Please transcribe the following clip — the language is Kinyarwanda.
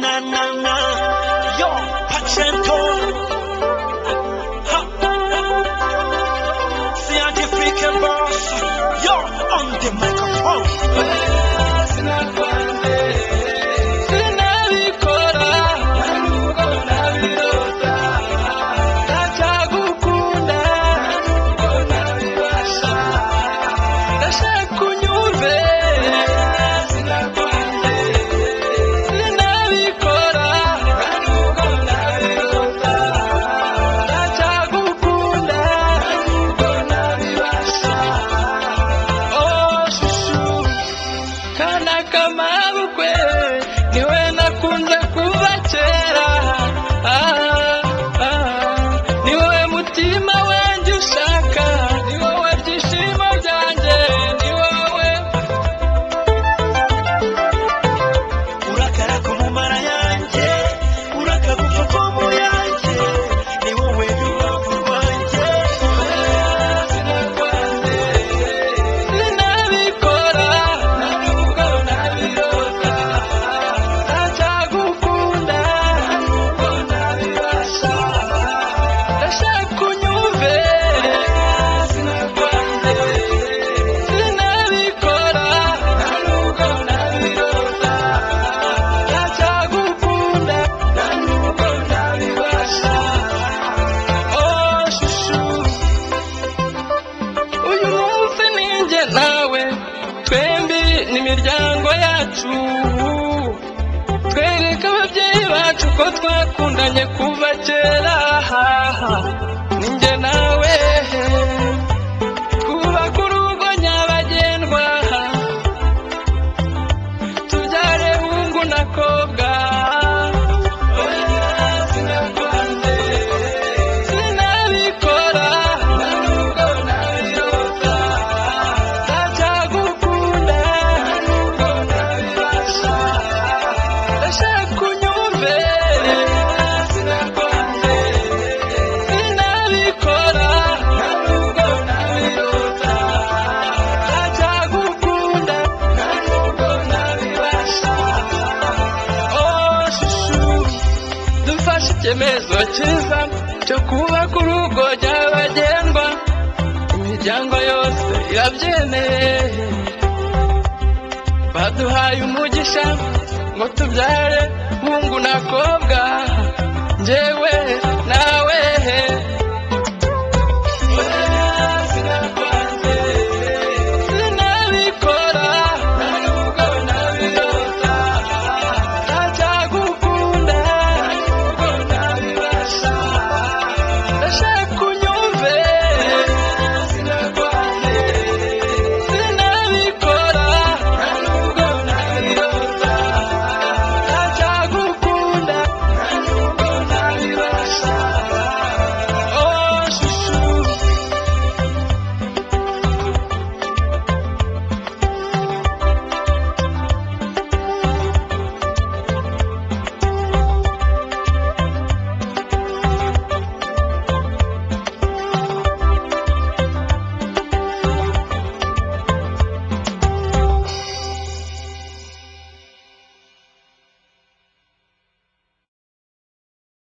na na na. Yo, Pacento. Ha. Scientific boss. Yo, on the microphone. Imiryango yacu twereka ababyeyi bacu ko twakundanye kuva kera ninjye nawe twubaka urugo nyabagendwa tubyare hungu na kobwa icyemezo cyiza cyo kubaka urugo nyabagendwa imiryango yose irabyemeye baduhaye umugisha ngo tubyare hungu na kobwa njyewe nawe